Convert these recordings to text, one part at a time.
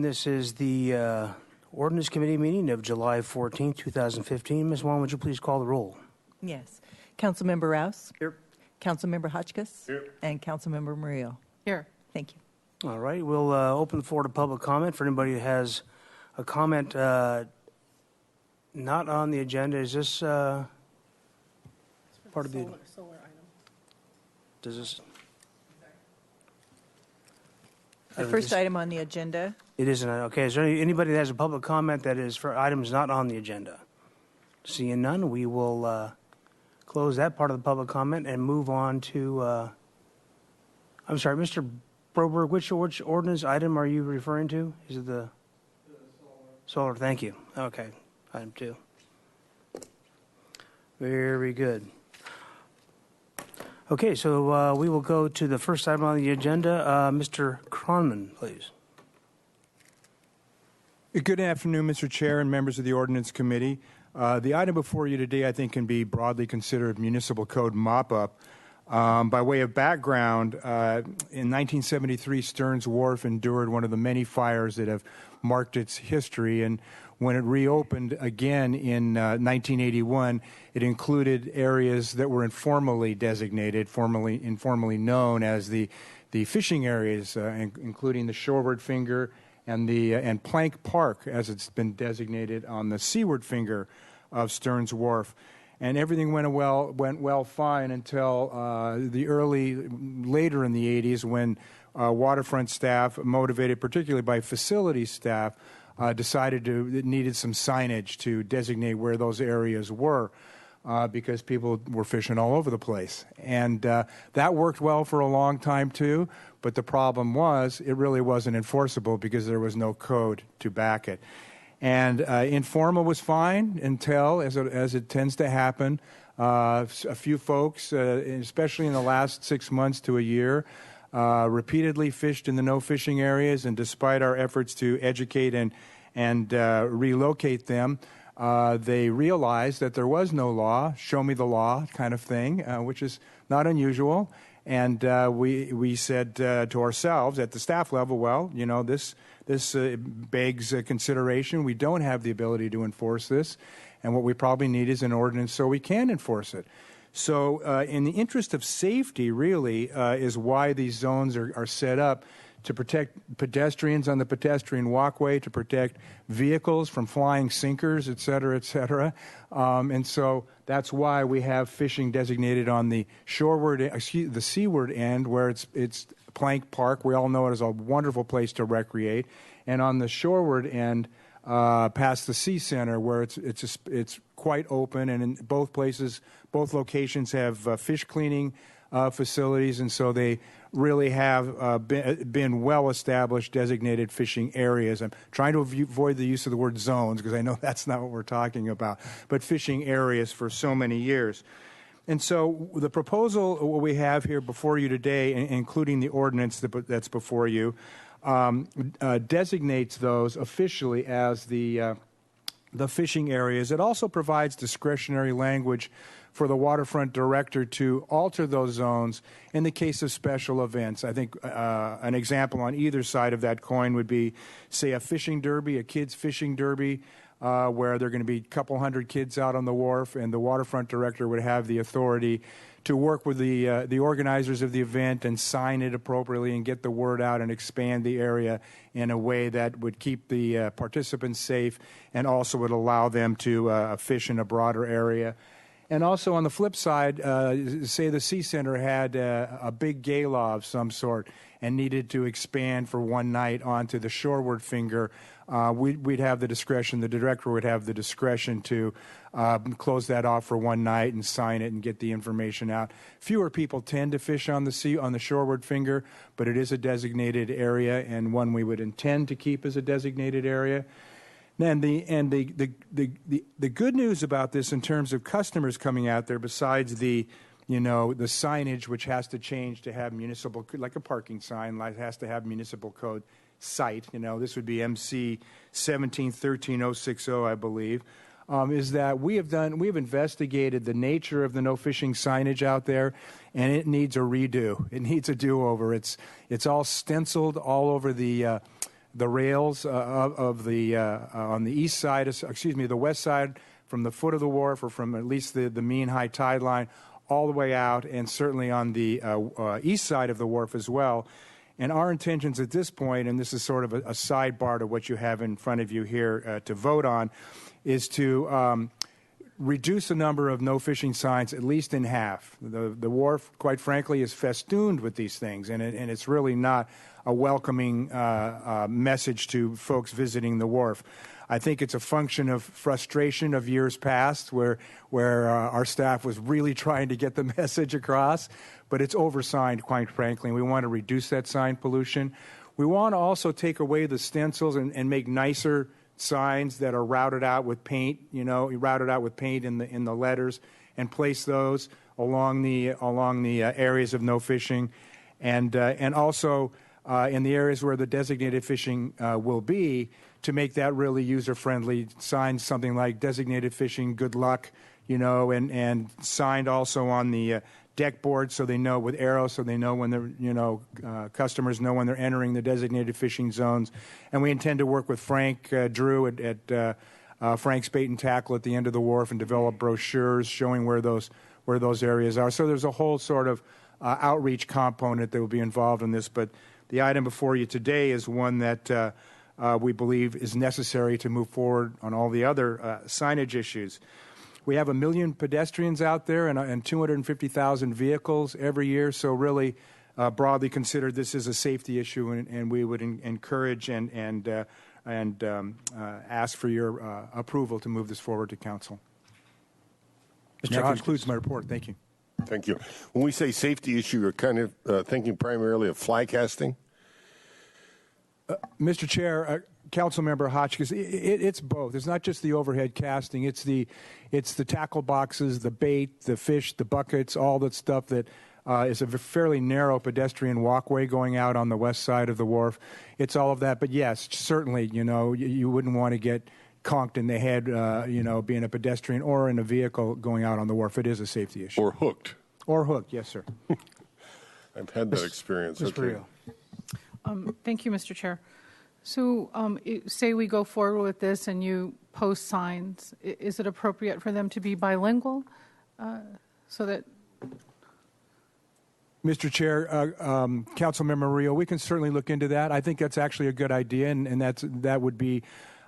and this is the Ordinance Committee meeting of July 14, 2015. Ms. Wong, would you please call the roll? Yes. Councilmember Rouse? Here. Councilmember Hotchkiss? Here. And Councilmember Murillo? Here. Thank you. All right, we'll open the floor to public comment. For anybody who has a comment not on the agenda, is this part of the... Solar item. Does this... The first item on the agenda. It isn't. Okay, is there anybody that has a public comment that is for items not on the agenda? Seeing none, we will close that part of the public comment and move on to, I'm sorry, Mr. Broberg, which ordinance item are you referring to? Is it the solar? Thank you. Okay, item 2. Very good. Okay, so we will go to the first item on the agenda. Mr. Cronman, please. Good afternoon, Mr. Chair and members of the Ordinance Committee. The item before you today, I think, can be broadly considered municipal code mop-up. By way of background, in 1973, Stearns Wharf endured one of the many fires that have marked its history, and when it reopened again in 1981, it included areas that were informally designated, informally known as the fishing areas, including the shoreward finger and Plank Park, as it's been designated on the seaward finger of Stearns Wharf. And everything went well fine until later in the 80s, when waterfront staff, motivated particularly by facility staff, decided it needed some signage to designate where those areas were, because people were fishing all over the place. And that worked well for a long time too, but the problem was it really wasn't enforceable because there was no code to back it. And informal was fine until, as it tends to happen, a few folks, especially in the last 6 months to a year, repeatedly fished in the no fishing areas, and despite our efforts to educate and relocate them, they realized that there was no law, show me the law kind of thing, which is not unusual. And we said to ourselves at the staff level, well, you know, this begs consideration. We don't have the ability to enforce this, and what we probably need is an ordinance so we can enforce it. So in the interest of safety, really, is why these zones are set up, to protect pedestrians on the pedestrian walkway, to protect vehicles from flying sinkers, et cetera, et cetera. And so that's why we have fishing designated on the the seaward end, where it's Plank Park. We all know it is a wonderful place to recreate. And on the shoreward end, past the Sea Center, where it's quite open, and in both locations have fish cleaning facilities, and so they really have been well-established designated fishing areas. I'm trying to avoid the use of the word zones, because I know that's not what we're talking about, but fishing areas for so many years. And so the proposal we have here before you today, including the ordinance that's before you, designates those officially as the fishing areas. It also provides discretionary language for the waterfront director to alter those zones in the case of special events. I think an example on either side of that coin would be, say, a fishing derby, a kids' fishing derby, where there are going to be a couple hundred kids out on the wharf, and the waterfront director would have the authority to work with the organizers of the event and sign it appropriately and get the word out and expand the area in a way that would keep the participants safe and also would allow them to fish in a broader area. And also on the flip side, say the Sea Center had a big gala of some sort and needed to expand for one night onto the shoreward finger, we'd have the discretion, the director would have the discretion to close that off for one night and sign it and get the information out. Fewer people tend to fish on the shoreward finger, but it is a designated area, and one we would intend to keep as a designated area. And the good news about this in terms of customers coming out there, besides the signage, which has to change to have municipal, like a parking sign, has to have municipal code site. This would be MC 1713060, I believe. Is that we have investigated the nature of the no fishing signage out there, and it needs a redo. It needs a do-over. It's all stenciled all over the the rails of the on the east side, the west side, from the foot of the wharf or from at least the mean high tide line all the way out, and certainly on the east side of the wharf as well. And our intentions at this point, and this is sort of a sidebar to what you have in front of you here to vote on, is to reduce the number of no fishing signs at least in half. The wharf, quite frankly, is festooned with these things, and it's really not a welcoming message to folks visiting the wharf. I think it's a function of frustration of years past where our staff was really trying to get the message across, but it's oversigned, quite frankly, and we want to reduce that sign pollution. We want to also take away the stencils and make nicer signs that are routed out with paint, in the letters, and place those along the areas of no fishing, and also in the areas where the designated fishing will be, to make that really user-friendly. Signs something like designated fishing, good luck, and signed also on the deck board so they know with arrows so they know when they're, customers know when they're entering the designated fishing zones. And we intend to work with Frank Drew at Frank's Bait and Tackle at the end of the wharf and develop brochures showing where those areas are. So there's a whole sort of outreach component that will be involved in this. But the item before you today is one that we believe is necessary to move forward on all the other signage issues. We have 1 million pedestrians out there and 250,000 vehicles every year, so really broadly considered this is a safety issue, and we would encourage and ask for your approval to move this forward to council. That concludes my report. Thank you. Thank you. When we say safety issue, you're kind of thinking primarily of fly casting? Mr. Chair, Councilmember Hotchkiss, it's both. It's not just the overhead casting. It's the tackle boxes, the bait, the fish, the buckets, all that stuff that is a fairly narrow pedestrian walkway going out on the west side of the wharf. It's all of that. But yes, certainly, you wouldn't want to get conked in the head, being a pedestrian or in a vehicle going out on the wharf. It is a safety issue. Or hooked. Or hooked, yes, sir. I've had that experience. Ms. Carrillo. Thank you, Mr. Chair. So say we go forward with this and you post signs, is it appropriate for them to be bilingual so that... Mr. Chair, Councilmember Murillo, we can certainly look into that. I think that's actually a good idea, and that would be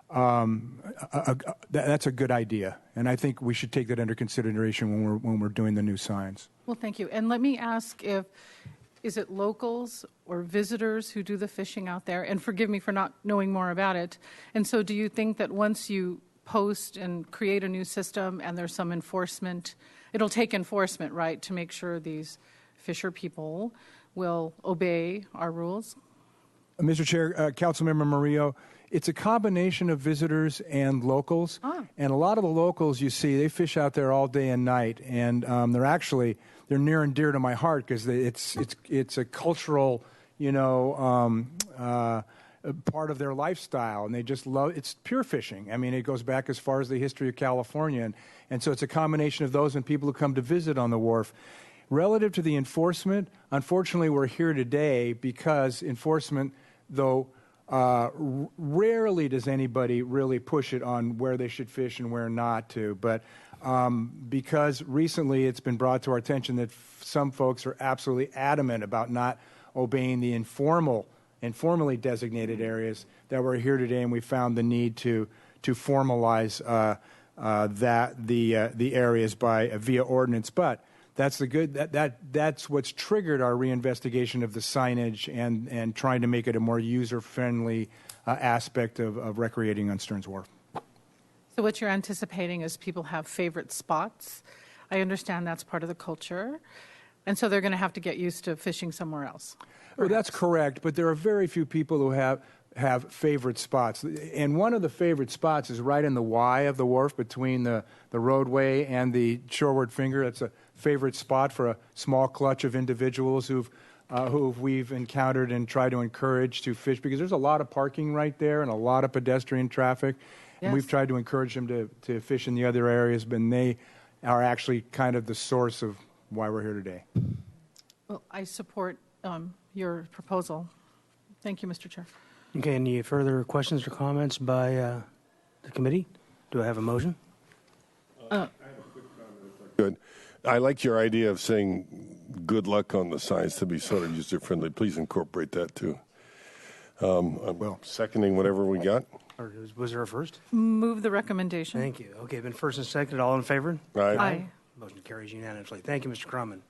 that's a good idea, and I think we should take that under consideration when we're doing the new signs. Well, thank you. And let me ask is it locals or visitors who do the fishing out there? And forgive me for not knowing more about it. And so do you think that once you post and create a new system and there's some enforcement, it'll take enforcement, right, to make sure these fisher people will obey our rules? Mr. Chair, Councilmember Murillo, it's a combination of visitors and locals. And a lot of the locals, you see, they fish out there all day and night. And they're near and dear to my heart because it's a cultural, part of their lifestyle. And they just love, it's pure fishing. I mean, it goes back as far as the history of California. And so it's a combination of those and people who come to visit on the wharf. Relative to the enforcement, unfortunately, we're here today because enforcement, though rarely does anybody really push it on where they should fish and where not to. But because recently it's been brought to our attention that some folks are absolutely adamant about not obeying the informally designated areas, that we're here today, and we found the need to formalize the areas via ordinance. But that's that's what's triggered our reinvestigation of the signage and trying to make it a more user-friendly aspect of recreating on Stearns Wharf. So what you're anticipating is people have favorite spots. I understand that's part of the culture. And so they're going to have to get used to fishing somewhere else. Well, that's correct, but there are very few people who have favorite spots. And one of the favorite spots is right in the Y of the wharf between the roadway and the shoreward finger. It's a favorite spot for a small clutch of individuals who we've encountered and try to encourage to fish, because there's a lot of parking right there and a lot of pedestrian traffic. Yes. And we've tried to encourage them to fish in the other areas, but they are actually kind of the source of why we're here today. Well, I support your proposal. Thank you, Mr. Chair. Okay, any further questions or comments by the committee? Do I have a motion? Good. I like your idea of saying good luck on the signs to be sort of user-friendly. Please incorporate that, too. Well, seconding whatever we got. Or was there a first? Move the recommendation. Thank you. Okay, been first and seconded. All in favor? Aye. Motion carries unanimously. Thank you, Mr. Crummon.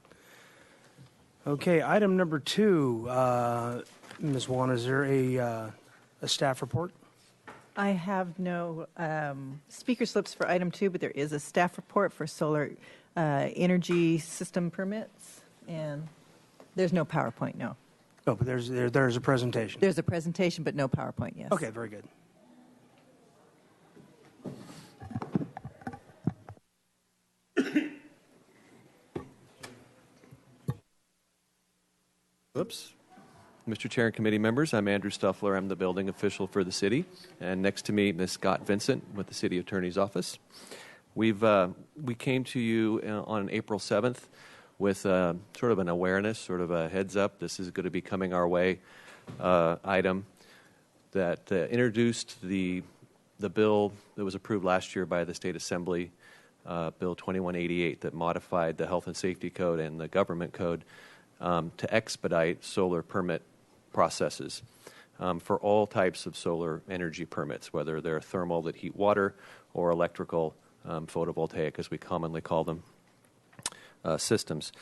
Okay, item number 2. Ms. Wan, is there a staff report? I have no speaker slips for item 2, but there is a staff report for solar energy system permits, and there's no PowerPoint, no. Oh, but there's a presentation. There's a presentation, but no PowerPoint, yes. Okay, very good. Oops. Mr. Chair and committee members, I'm Andrew Stuffler. I'm the building official for the city. And next to me, Ms. Scott Vincent with the City Attorney's Office. We came to you on April 7th with sort of an awareness, sort of a heads up. This is going to be coming our way item that introduced the bill that was approved last year by the State Assembly, Bill 2188, that modified the Health and Safety Code and the Government Code to expedite solar permit processes for all types of solar energy permits, whether they're thermal that heat water or electrical photovoltaic, as we commonly call them, systems.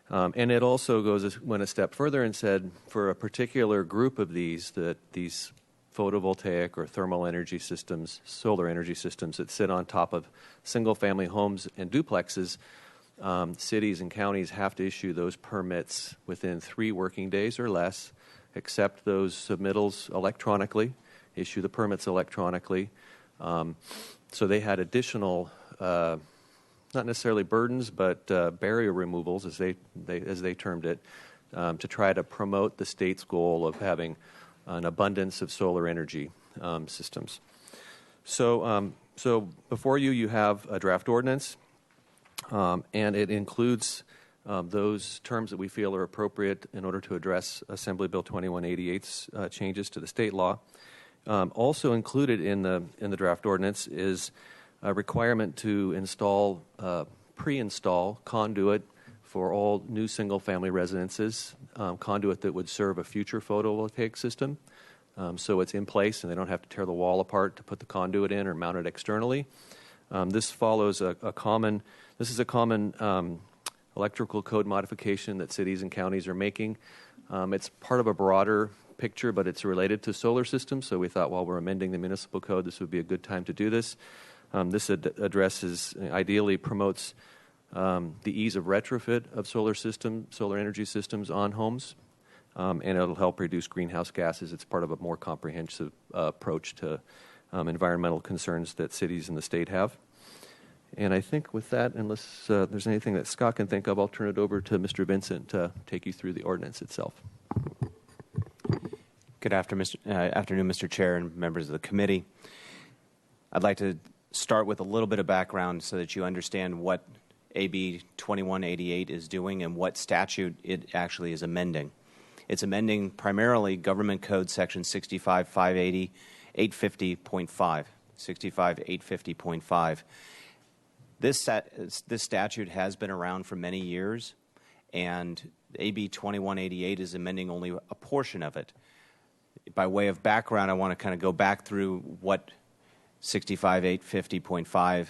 And it also went a step further and said for a particular group of these, that these photovoltaic or thermal energy systems, solar energy systems that sit on top of single-family homes and duplexes, cities and counties have to issue those permits within 3 working days or less, accept those submittals electronically, issue the permits electronically. So they had additional, not necessarily burdens, but barrier removals, as they termed it, to try to promote the state's goal of having an abundance of solar energy systems. So before you have a draft ordinance. And it includes those terms that we feel are appropriate in order to address Assembly Bill 2188's changes to the state law. Also included in the draft ordinance is a requirement to install pre-install conduit for all new single-family residences, conduit that would serve a future photovoltaic system. So it's in place, and they don't have to tear the wall apart to put the conduit in or mount it externally. This follows a common electrical code modification that cities and counties are making. It's part of a broader picture, but it's related to solar systems, so we thought while we're amending the municipal code, this would be a good time to do this. This ideally promotes the ease of retrofit of solar energy systems on homes, and it'll help reduce greenhouse gases. It's part of a more comprehensive approach to environmental concerns that cities in the state have. And I think with that, unless there's anything that Scott can think of, I'll turn it over to Mr. Vincent to take you through the ordinance itself. Good afternoon, Mr. Chair and members of the committee. I'd like to start with a little bit of background so that you understand what AB 2188 is doing and what statute it actually is amending. It's amending primarily Government Code Section 65-580, 850.5, 65-850.5. This statute has been around for many years, and AB 2188 is amending only a portion of it. By way of background, I want to kind of go back through what 65-850.5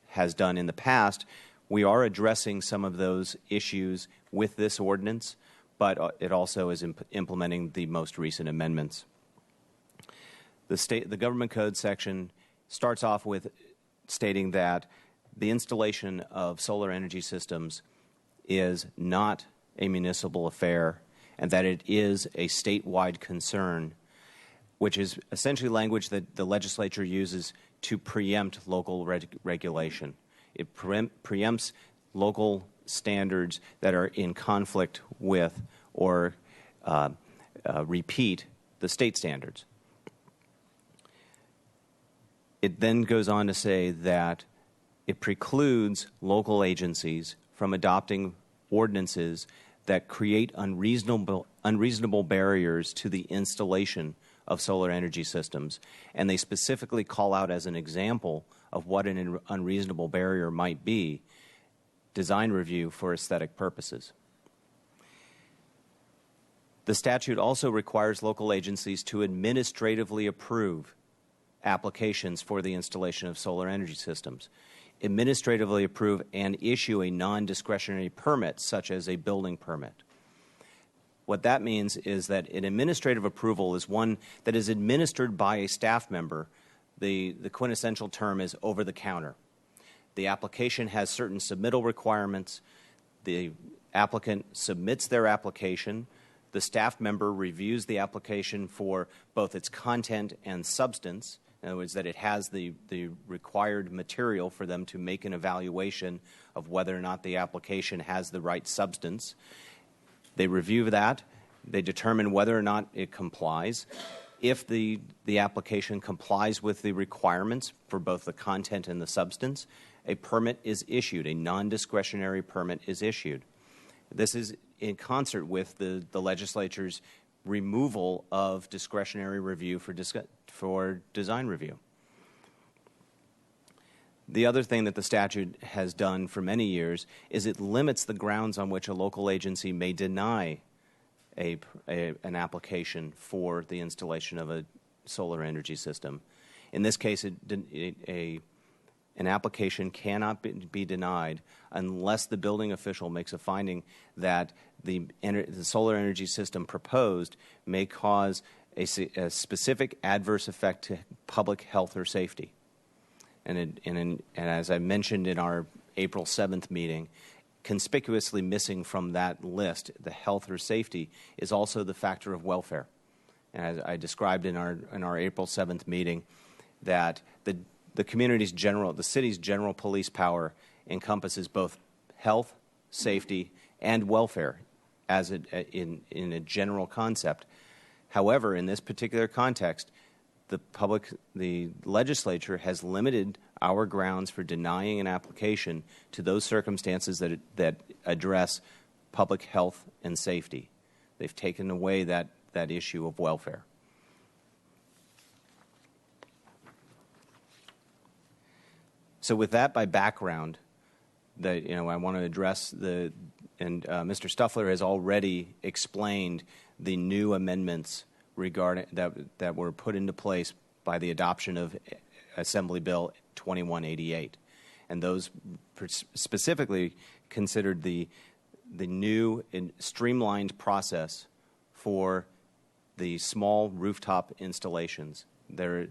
has done in the past. We are addressing some of those issues with this ordinance, but it also is implementing the most recent amendments. The Government Code section starts off with stating that the installation of solar energy systems is not a municipal affair and that it is a statewide concern, which is essentially language that the legislature uses to preempt local regulation. It preempts local standards that are in conflict with or repeat the state standards. It then goes on to say that it precludes local agencies from adopting ordinances that create unreasonable barriers to the installation of solar energy systems, and they specifically call out as an example of what an unreasonable barrier might be, design review for aesthetic purposes. The statute also requires local agencies to administratively approve applications for the installation of solar energy systems, administratively approve and issue a non-discretionary permit, such as a building permit. What that means is that an administrative approval is one that is administered by a staff member. The quintessential term is over the counter. The application has certain submittal requirements. The applicant submits their application. The staff member reviews the application for both its content and substance. In other words, that it has the required material for them to make an evaluation of whether or not the application has the right substance. They review that. They determine whether or not it complies. If the application complies with the requirements for both the content and the substance, a permit is issued. A non-discretionary permit is issued. This is in concert with the legislature's removal of discretionary review for design review. The other thing that the statute has done for many years is it limits the grounds on which a local agency may deny an application for the installation of a solar energy system. In this case, an application cannot be denied unless the building official makes a finding that the solar energy system proposed may cause a specific adverse effect to public health or safety. And as I mentioned in our April 7th meeting, conspicuously missing from that list, the health or safety, is also the factor of welfare. And as I described in our April 7th meeting, that the city's general police power encompasses both health, safety, and welfare as in a general concept. However, in this particular context, the legislature has limited our grounds for denying an application to those circumstances that address public health and safety. They've taken away that issue of welfare. So with that by background, I want to address Mr. Stuffler has already explained the new amendments regarding that were put into place by the adoption of Assembly Bill 2188, and those specifically considered the new and streamlined process for the small rooftop installations. There's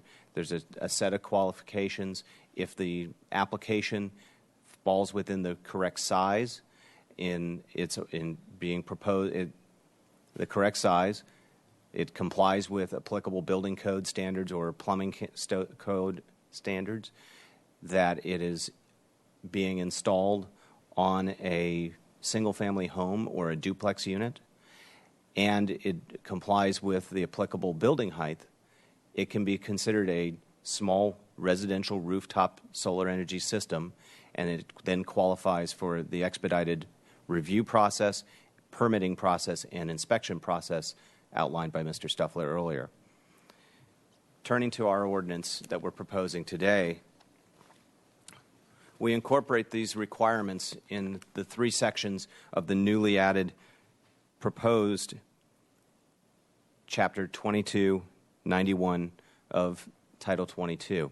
a set of qualifications. If the application falls within the correct size, the correct size, it complies with applicable building code standards or plumbing code standards, that it is being installed on a single-family home or a duplex unit, and it complies with the applicable building height, it can be considered a small residential rooftop solar energy system, and it then qualifies for the expedited review process, permitting process, and inspection process outlined by Mr. Stuffler earlier. Turning to our ordinance that we're proposing today, we incorporate these requirements in the 3 sections of the newly added proposed Chapter 2291 of Title 22.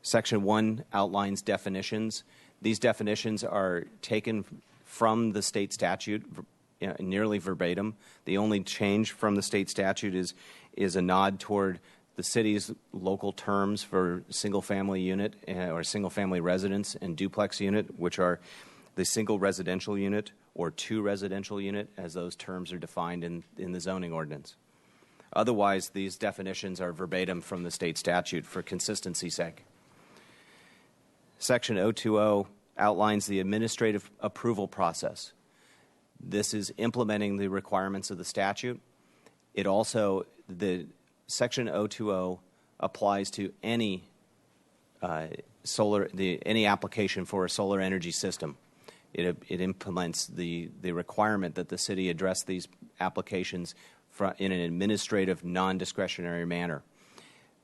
Section 1 outlines definitions. These definitions are taken from the state statute nearly verbatim. The only change from the state statute is a nod toward the city's local terms for single-family unit or single-family residence and duplex unit, which are the single residential unit or 2 residential unit, as those terms are defined in the zoning ordinance. Otherwise, these definitions are verbatim from the state statute for consistency's sake. Section 020 outlines the administrative approval process. This is implementing the requirements of the statute. It also, Section 020 applies to any any application for a solar energy system. It implements the requirement that the city address these applications in an administrative, non-discretionary manner.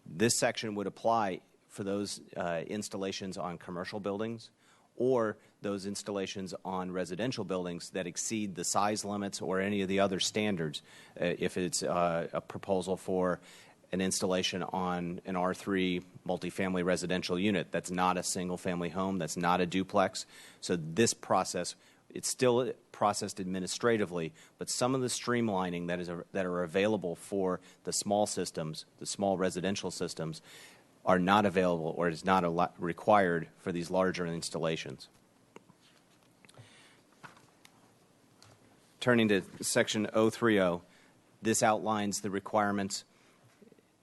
This section would apply for those installations on commercial buildings or those installations on residential buildings that exceed the size limits or any of the other standards. If it's a proposal for an installation on an R3 multifamily residential unit, that's not a single-family home, that's not a duplex. So this process, it's still processed administratively, but some of the streamlining that are available for the small systems, the small residential systems, are not available or is not required for these larger installations. Turning to Section 030, this outlines the requirements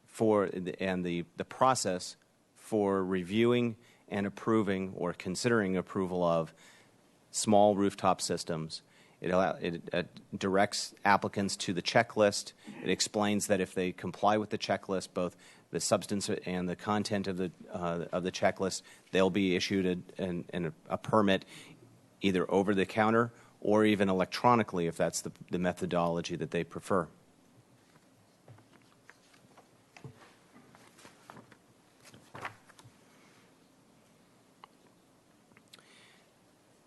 for and the process for reviewing and approving or considering approval of small rooftop systems. It directs applicants to the checklist. It explains that if they comply with the checklist, both the substance and the content of the checklist, they'll be issued a permit either over the counter or even electronically if that's the methodology that they prefer.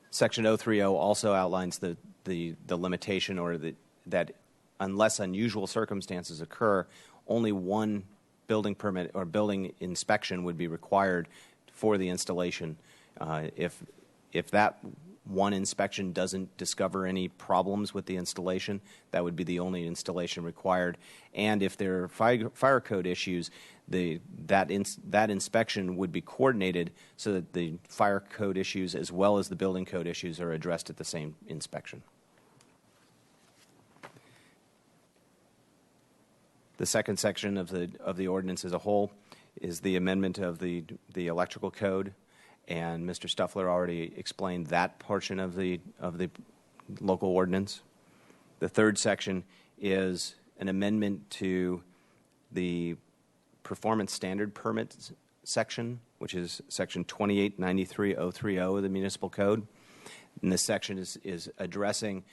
Section 030 also outlines the limitation or that unless unusual circumstances occur, only one building permit or building inspection would be required for the installation. If that one inspection doesn't discover any problems with the installation, that would be the only installation required. And if there are fire code issues, that inspection would be coordinated so that the fire code issues as well as the building code issues are addressed at the same inspection. The second section of the ordinance as a whole is the amendment of the electrical code, and Mr. Stuffler already explained that portion of the local ordinance. The third section is an amendment to the performance standard permits section, which is section 2893030 of the municipal code. And this section is addressing,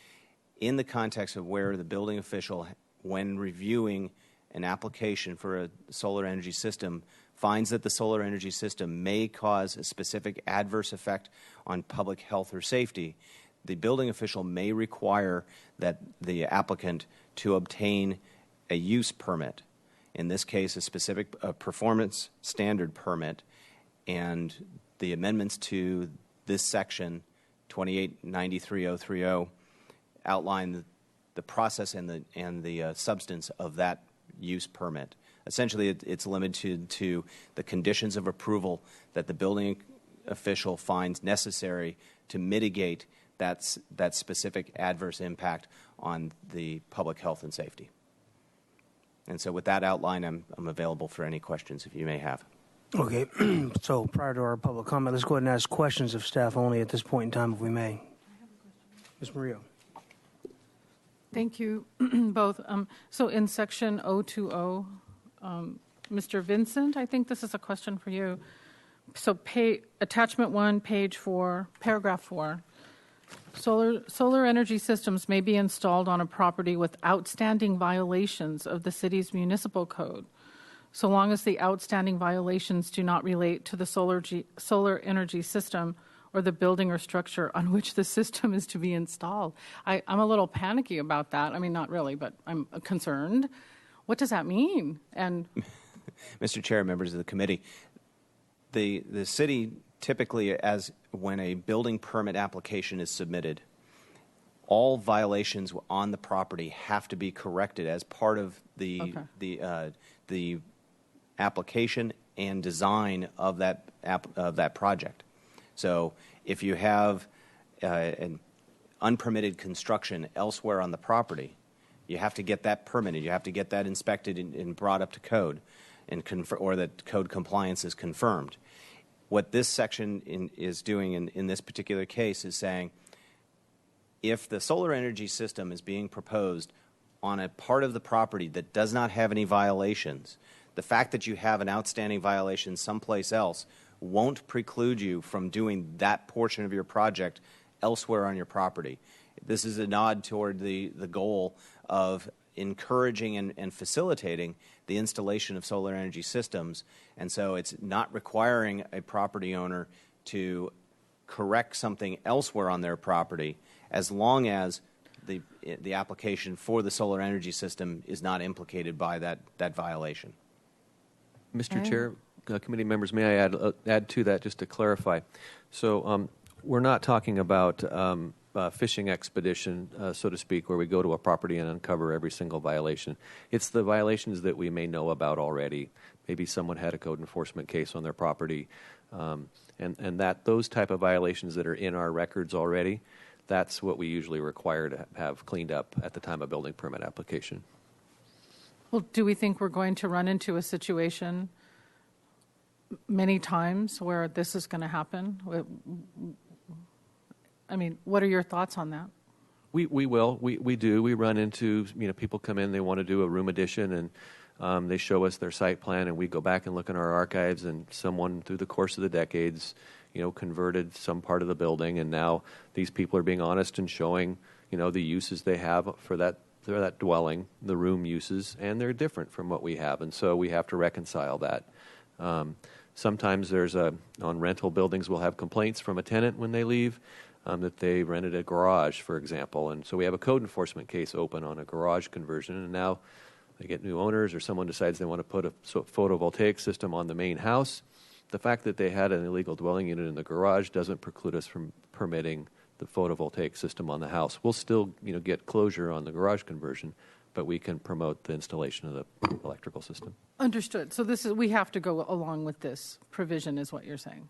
in the context of where the building official, when reviewing an application for a solar energy system, finds that the solar energy system may cause a specific adverse effect on public health or safety, the building official may require that the applicant to obtain a use permit, in this case a specific performance standard permit, and the amendments to this section 2893030 outline the process and the substance of that use permit. Essentially, it's limited to the conditions of approval that the building official finds necessary to mitigate that specific adverse impact on the public health and safety. And so with that outline, I'm available for any questions if you may have. Okay, so prior to our public comment, let's go ahead and ask questions of staff only at this point in time, if we may. Ms. Murillo. Thank you both. So in section 020, Mr. Vincent, I think this is a question for you. So attachment 1, page 4, paragraph 4. Solar energy systems may be installed on a property with outstanding violations of the city's municipal code, so long as the outstanding violations do not relate to the solar energy system or the building or structure on which the system is to be installed. I'm a little panicky about that. I mean, not really, but I'm concerned. What does that mean? And Mr. Chair, members of the committee, the city typically, as when a building permit application is submitted, all violations on the property have to be corrected as part of the application and design of that project. So if you have an unpermitted construction elsewhere on the property, you have to get that permitted. You have to get that inspected and brought up to code, or that code compliance is confirmed. What this section is doing in this particular case is saying, if the solar energy system is being proposed on a part of the property that does not have any violations, the fact that you have an outstanding violation someplace else won't preclude you from doing that portion of your project elsewhere on your property. This is a nod toward the goal of encouraging and facilitating the installation of solar energy systems. And so it's not requiring a property owner to correct something elsewhere on their property as long as the application for the solar energy system is not implicated by that violation. Mr. Chair, committee members, may I add to that just to clarify? So we're not talking about fishing expedition, so to speak, where we go to a property and uncover every single violation. It's the violations that we may know about already. Maybe someone had a code enforcement case on their property, and that those type of violations that are in our records already, that's what we usually require to have cleaned up at the time of building permit application. Well, do we think we're going to run into a situation many times where this is going to happen? I mean, what are your thoughts on that? We will. We do. We run into, people come in, they want to do a room addition, and they show us their site plan, and we go back and look in our archives, and someone through the course of the decades, converted some part of the building, and now these people are being honest and showing, the uses they have for that dwelling, the room uses, and they're different from what we have, and so we have to reconcile that. Sometimes on rental buildings, we'll have complaints from a tenant when they leave that they rented a garage, for example, and so we have a code enforcement case open on a garage conversion, and now they get new owners or someone decides they want to put a photovoltaic system on the main house. The fact that they had an illegal dwelling unit in the garage doesn't preclude us from permitting the photovoltaic system on the house. We'll still, get closure on the garage conversion, but we can promote the installation of the electrical system. Understood. So we have to go along with this provision, is what you're saying.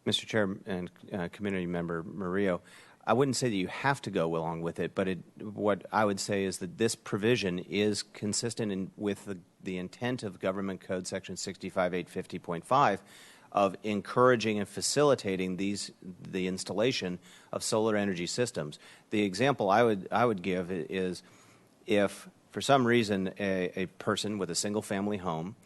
Mr. Chair and community member Murillo, I wouldn't say that you have to go along with it, but what I would say is that this provision is consistent with the intent of Government Code Section 65850.5 of encouraging and facilitating the installation of solar energy systems. The example I would give is if for some reason a person with a single family home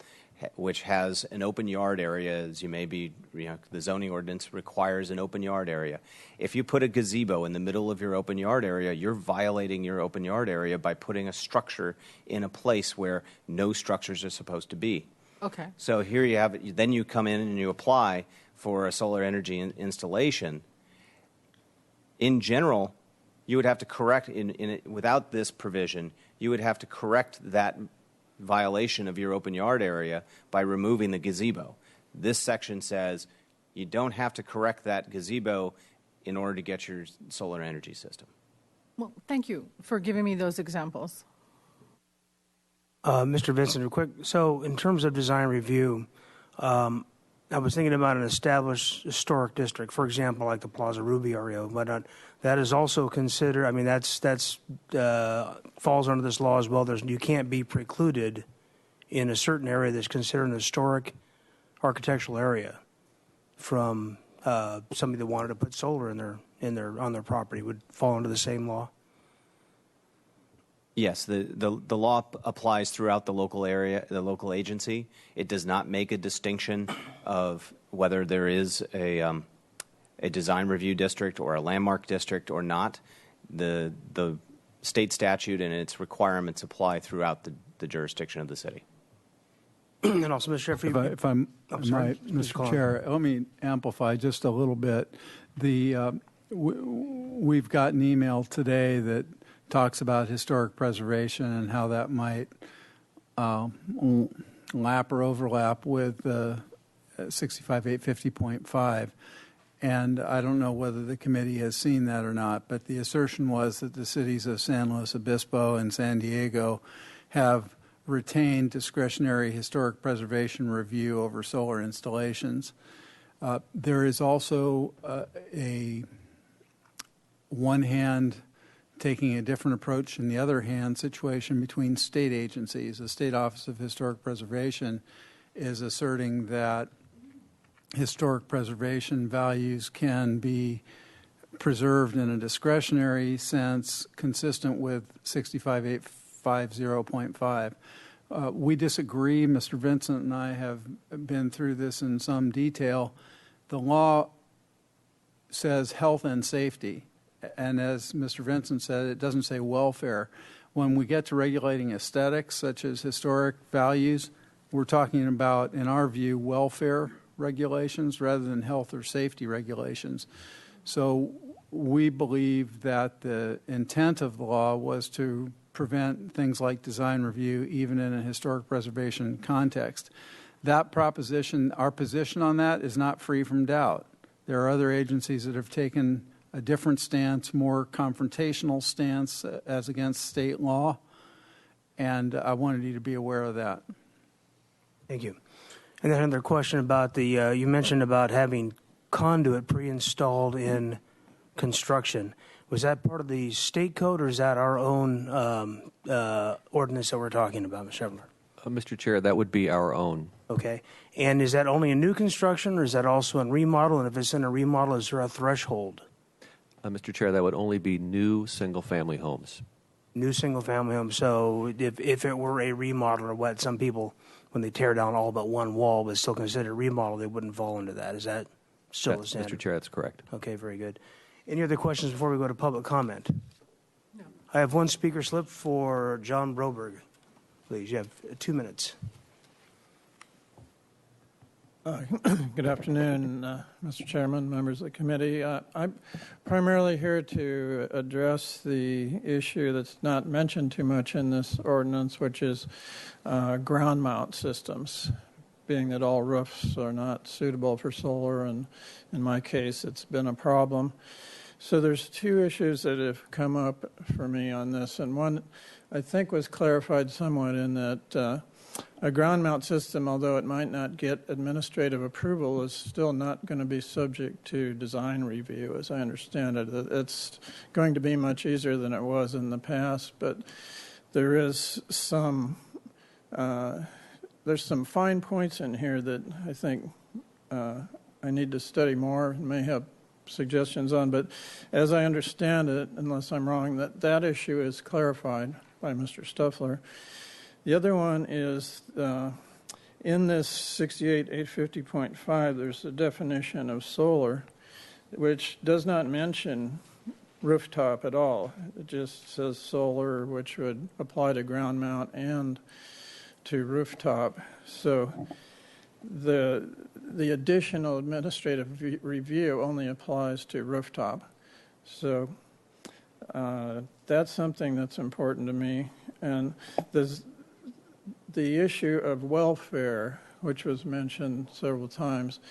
which has an open yard area, as you may be, the zoning ordinance requires an open yard area. If you put a gazebo in the middle of your open yard area, you're violating your open yard area by putting a structure in a place where no structures are supposed to be. Okay. So here you have it. Then you come in and you apply for a solar energy installation. In general, you would have to correct, without this provision, you would have to correct that violation of your open yard area by removing the gazebo. This section says you don't have to correct that gazebo in order to get your solar energy system. Well, thank you for giving me those examples. Mr. Vincent, real quick. So in terms of design review, I was thinking about an established historic district, for example, like the Plaza Ruby area, but that is also considered, that's falls under this law as well. You can't be precluded in a certain area that's considered an historic architectural area from somebody that wanted to put solar on their property. Would fall under the same law? Yes, the law applies throughout the local area, the local agency. It does not make a distinction of whether there is a design review district or a landmark district or not. The state statute and its requirements apply throughout the jurisdiction of the city. And also, Mr. Sheffield, if I might, Mr. Chair, let me amplify just a little bit. We've got an email today that talks about historic preservation and how that might lap or overlap with 65850.5. And I don't know whether the committee has seen that or not, but the assertion was that the cities of San Luis Obispo and San Diego have retained discretionary historic preservation review over solar installations. There is also a one hand taking a different approach in the other hand situation between state agencies. The State Office of Historic Preservation is asserting that historic preservation values can be preserved in a discretionary sense consistent with 65850.5. We disagree. Mr. Vincent and I have been through this in some detail. The law says health and safety. And as Mr. Vincent said, it doesn't say welfare. when we get to regulating aesthetics, such as historic values, we're talking about, in our view, welfare regulations rather than health or safety regulations. So we believe that the intent of the law was to prevent things like design review, even in a historic preservation context. That proposition, our position on that is not free from doubt. There are other agencies that have taken a different stance, more confrontational stance as against state law, and I wanted you to be aware of that. Thank you. And then another question about the, you mentioned about having conduit pre-installed in construction. Was that part of the state code, or is that our own ordinance that we're talking about, Mr. Evler? Mr. Chair, that would be our own. Okay. And is that only in new construction, or is that also in remodel? And if it's in a remodel, is there a threshold? Mr. Chair, that would only be new single-family homes. New single-family homes. So if it were a remodel or what, some people, when they tear down all but one wall, but still consider a remodel, they wouldn't fall into that. Is that still the standard? Mr. Chair, that's correct. Okay, very good. Any other questions before we go to public comment? No. I have one speaker slip for John Broberg. Please, you have 2 minutes. Good afternoon, Mr. Chairman, members of the committee. I'm primarily here to address the issue that's not mentioned too much in this ordinance, which is ground mount systems, being that all roofs are not suitable for solar, and in my case, it's been a problem. So there's two issues that have come up for me on this, and one I think was clarified somewhat in that a ground mount system, although it might not get administrative approval, is still not going to be subject to design review, as I understand it. It's going to be much easier than it was in the past, but there is there's some fine points in here that I think I need to study more and may have suggestions on. But as I understand it, unless I'm wrong, that issue is clarified by Mr. Stuffler. The other one is in this 68-850.5, there's a definition of solar, which does not mention rooftop at all. It just says solar, which would apply to ground mount and to rooftop. So the additional administrative review only applies to rooftop. So that's something that's important to me. And there's the issue of welfare, which was mentioned several times.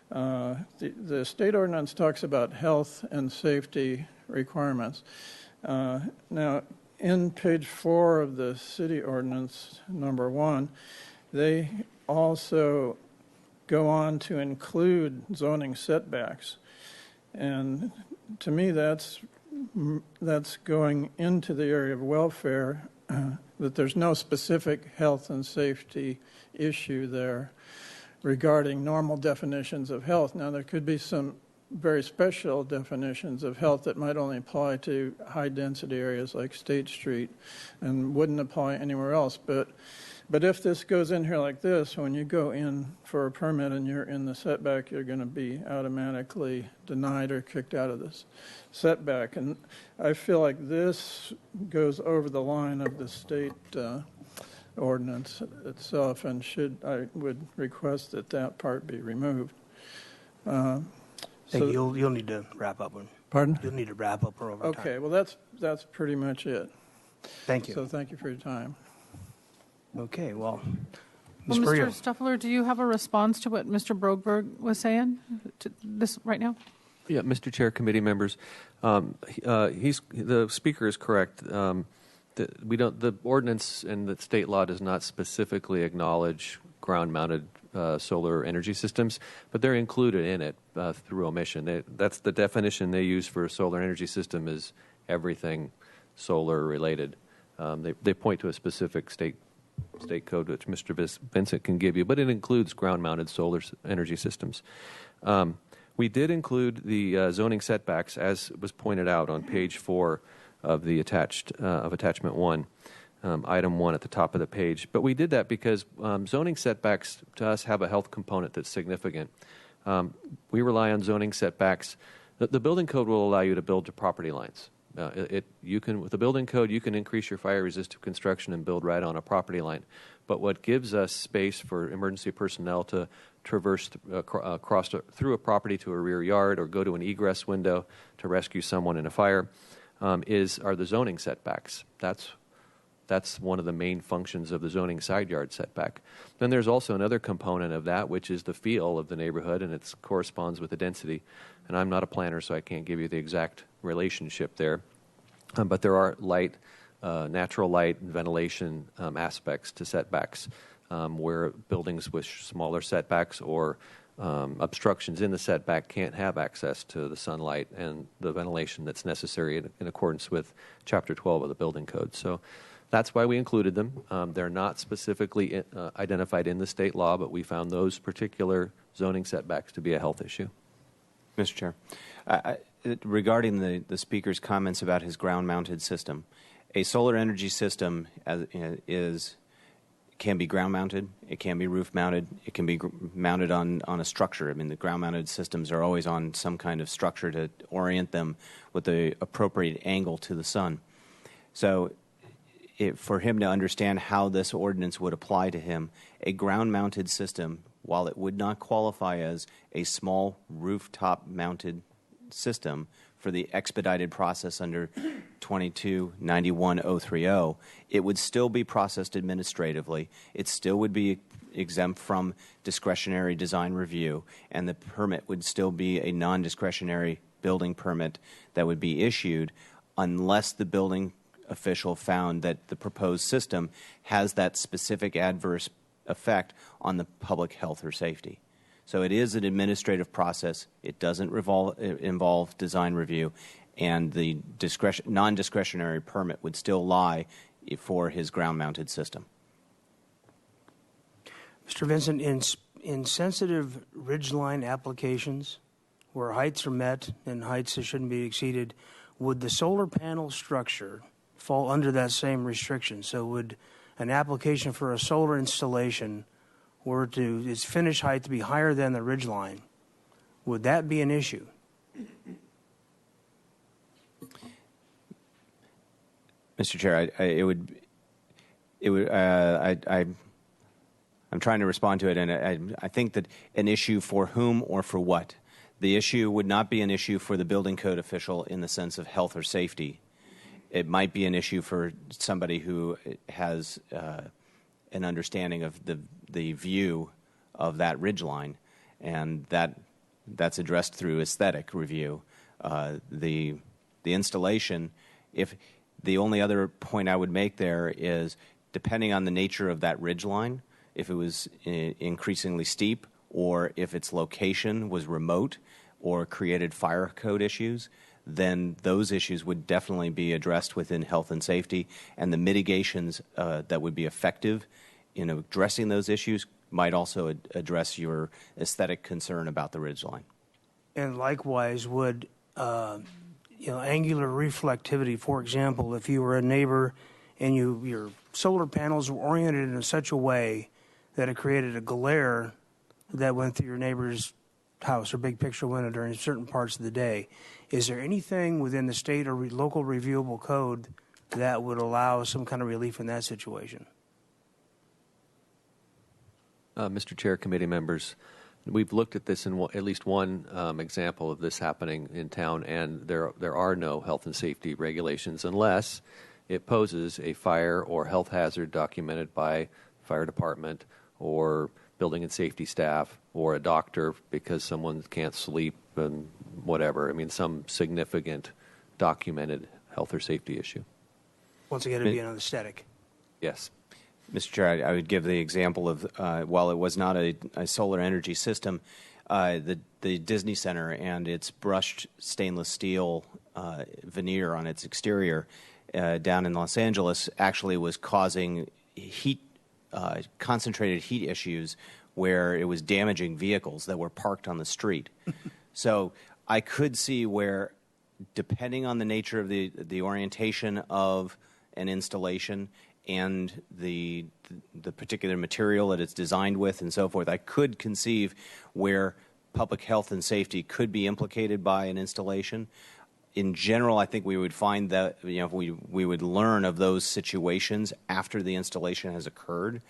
The state ordinance talks about health and safety requirements. Now, in page 4 of the city ordinance, number 1, they also go on to include zoning setbacks. And to me, that's going into the area of welfare, that there's no specific health and safety issue there regarding normal definitions of health. Now, there could be some very special definitions of health that might only apply to high-density areas like State Street and wouldn't apply anywhere else. But if this goes in here like this, when you go in for a permit and you're in the setback, you're going to be automatically denied or kicked out of this setback. And I feel like this goes over the line of the state ordinance itself, and I would request that part be removed. Thank you. You'll need to wrap up. Pardon? You'll need to wrap up or over time. Okay, well, that's pretty much it. Thank you. So thank you for your time. Okay, well, Well, Ms. Mr. Brio. Stuffler, do you have a response to what Mr. Broberg was saying to this right now? Yeah, Mr. Chair, committee members, the speaker is correct. The ordinance and the state law does not specifically acknowledge ground-mounted solar energy systems, but they're included in it through omission. That's the definition they use for a solar energy system, is everything solar related. They point to a specific state code, which Mr. Vincent can give you, but it includes ground-mounted solar energy systems. We did include the zoning setbacks, as was pointed out on page 4 of the attachment 1, item 1 at the top of the page. But we did that because zoning setbacks to us have a health component that's significant. We rely on zoning setbacks. The building code will allow you to build to property lines. You can, with the building code, you can increase your fire-resistant construction and build right on a property line. But what gives us space for emergency personnel to traverse through a property to a rear yard or go to an egress window to rescue someone in a fire are the zoning setbacks. That's one of the main functions of the zoning side yard setback. Then there's also another component of that, which is the feel of the neighborhood, and it corresponds with the density. And I'm not a planner, so I can't give you the exact relationship there. But there are natural light and ventilation aspects to setbacks, where buildings with smaller setbacks or obstructions in the setback can't have access to the sunlight and the ventilation that's necessary in accordance with Chapter 12 of the Building Code. So that's why we included them. They're not specifically identified in the state law, but we found those particular zoning setbacks to be a health issue. Mr. Chair, regarding the speaker's comments about his ground-mounted system, a solar energy system can be ground-mounted, it can be roof-mounted, it can be mounted on a structure. I mean, the ground-mounted systems are always on some kind of structure to orient them with the appropriate angle to the sun. So for him to understand how this ordinance would apply to him, a ground-mounted system, while it would not qualify as a small rooftop-mounted system for the expedited process under 2291-030, it would still be processed administratively. It still would be exempt from discretionary design review, and the permit would still be a non-discretionary building permit that would be issued unless the building official found that the proposed system has that specific adverse effect on the public health or safety. So it is an administrative process. It doesn't involve design review, and the non-discretionary permit would still lie for his ground-mounted system. Mr. Vincent, in sensitive ridgeline applications where heights are met and heights that shouldn't be exceeded, would the solar panel structure fall under that same restriction? So would an application for a solar installation were to its finished height to be higher than the ridgeline, would that be an issue? Mr. Chair, I'm trying to respond to it, and I think that an issue for whom or for what. The issue would not be an issue for the building code official in the sense of health or safety. It might be an issue for somebody who has an understanding of the view of that ridgeline, and that's addressed through aesthetic review. The installation, if the only other point I would make there is, depending on the nature of that ridgeline, if it was increasingly steep, or if its location was remote or created fire code issues, then those issues would definitely be addressed within health and safety, and the mitigations that would be effective in addressing those issues might also address your aesthetic concern about the ridgeline. And likewise, would angular reflectivity, for example, if you were a neighbor and your solar panels were oriented in such a way that it created a glare that went through your neighbor's house or big picture window during certain parts of the day, is there anything within the state or local reviewable code that would allow some kind of relief in that situation? Mr. Chair, committee members, we've looked at this in at least one example of this happening in town, and there are no health and safety regulations unless it poses a fire or health hazard documented by fire department or building and safety staff or a doctor because someone can't sleep and whatever. I mean, some significant documented health or safety issue. Once again, it'd be an aesthetic. Yes. Mr. Chair, I would give the example of, while it was not a solar energy system, the Disney Center and its brushed stainless steel veneer on its exterior down in Los Angeles actually was causing concentrated heat issues where it was damaging vehicles that were parked on the street. So I could see where, depending on the nature of the orientation of an installation and the particular material that it's designed with and so forth, I could conceive where public health and safety could be implicated by an installation. in general, I think we would find that we would learn of those situations after the installation has occurred.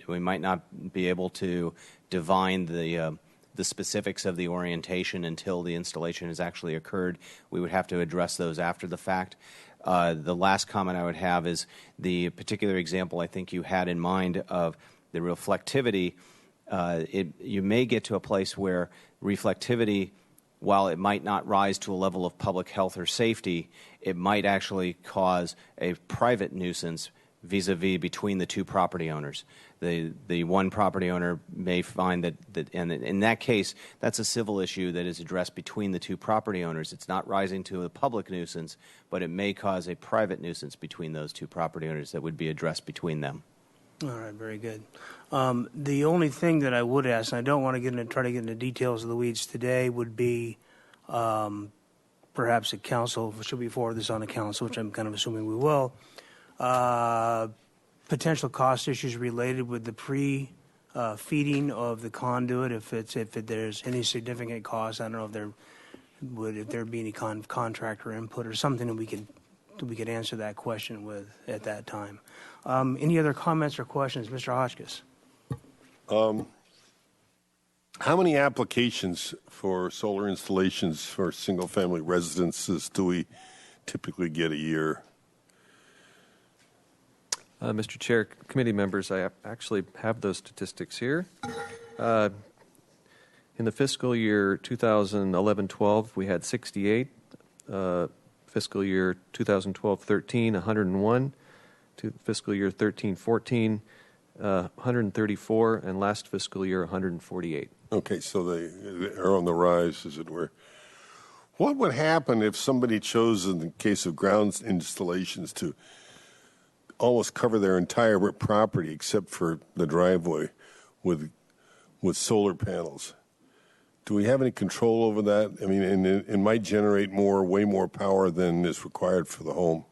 We might not be able to divine the specifics of the orientation until the installation has actually occurred. We would have to address those after the fact. The last comment I would have is the particular example I think you had in mind of the reflectivity. You may get to a place where reflectivity, while it might not rise to a level of public health or safety, it might actually cause a private nuisance vis-a-vis between the two property owners. The one property owner may find that, and in that case, that's a civil issue that is addressed between the two property owners. It's not rising to a public nuisance, but it may cause a private nuisance between those two property owners that would be addressed between them. All right, very good. The only thing that I would ask, and I don't want to try to get into details of the weeds today, would be perhaps a council, should we forward this on a council, which I'm kind of assuming we will, potential cost issues related with the feeding of the conduit, if there's any significant cost. I don't know if there be any contractor input or something that we could answer that question with at that time. Any other comments or questions, Mr. Hotchkiss? How many applications for solar installations for single-family residences do we typically get a year? Mr. Chair, committee members, I actually have those statistics here. In the fiscal year 2011-12, we had 68. Fiscal year 2012-13, 101. Fiscal year 13-14, 134, and last fiscal year 148. Okay, so they are on the rise, as it were. What would happen if somebody chose, in the case of ground installations, to almost cover their entire property except for the driveway with solar panels? Do we have any control over that? I mean, and it might generate way more power than is required for the home.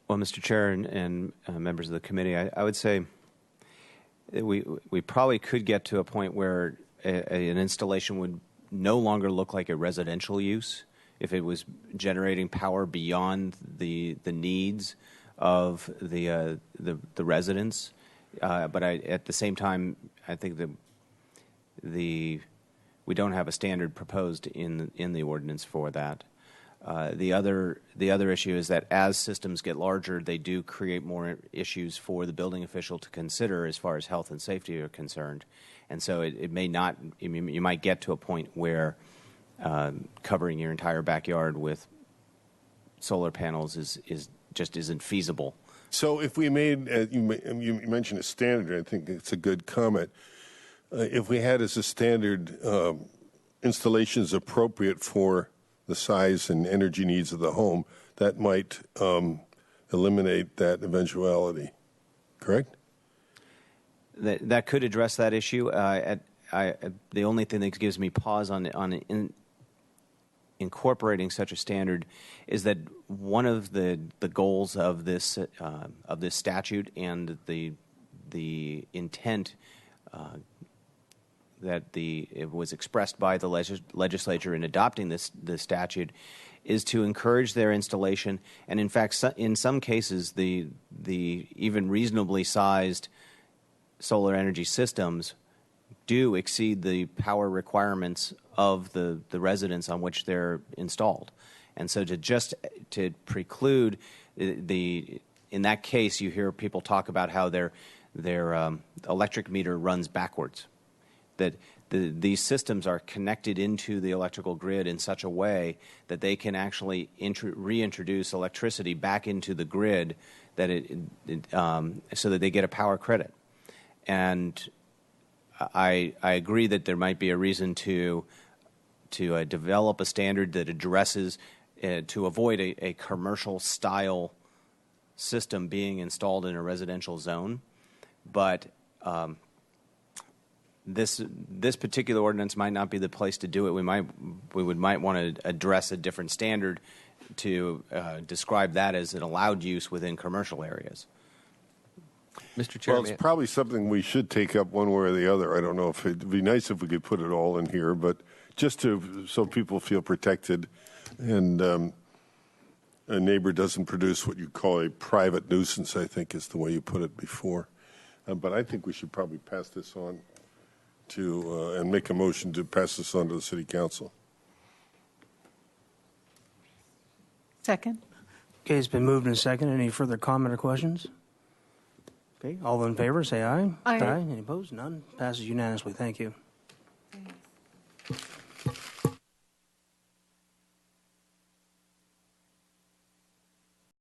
Well, Mr. Chair and members of the committee, I would say we probably could get to a point where an installation would no longer look like a residential use if it was generating power beyond the needs of the residents. But at the same time, I think that we don't have a standard proposed in the ordinance for that. The other issue is that as systems get larger, they do create more issues for the building official to consider as far as health and safety are concerned, and so it may not. You might get to a point where covering your entire backyard with solar panels just isn't feasible. So if we made, you mentioned a standard, I think it's a good comment. If we had as a standard installations appropriate for the size and energy needs of the home, that might eliminate that eventuality, correct? That could address that issue. The only thing that gives me pause on incorporating such a standard is that one of the goals of this statute and the intent that it was expressed by the legislature in adopting this statute is to encourage their installation, and in fact, in some cases, the even reasonably sized solar energy systems do exceed the power requirements of the residents on which they're installed, and so to preclude in that case, you hear people talk about how their electric meter runs backwards. That these systems are connected into the electrical grid in such a way that they can actually reintroduce electricity back into the grid that so that they get a power credit. And I agree that there might be a reason to develop a standard that addresses to avoid a commercial style system being installed in a residential zone, but this particular ordinance might not be the place to do it. We might want to address a different standard to describe that as an allowed use within commercial areas. Mr. Chair, Well, it's probably something we should take up one way or the other. I don't know if it'd be nice if we could put it all in here, but just so people feel protected and a neighbor doesn't produce what you call a private nuisance, I think is the way you put it before. But I think we should probably pass this on to, and make a motion to pass this on to the city council. Second? Okay, it's been moved and seconded. Any further comment or questions? Okay, all in favor, say aye. Aye. Any opposed? None. Passes unanimously. Thank you.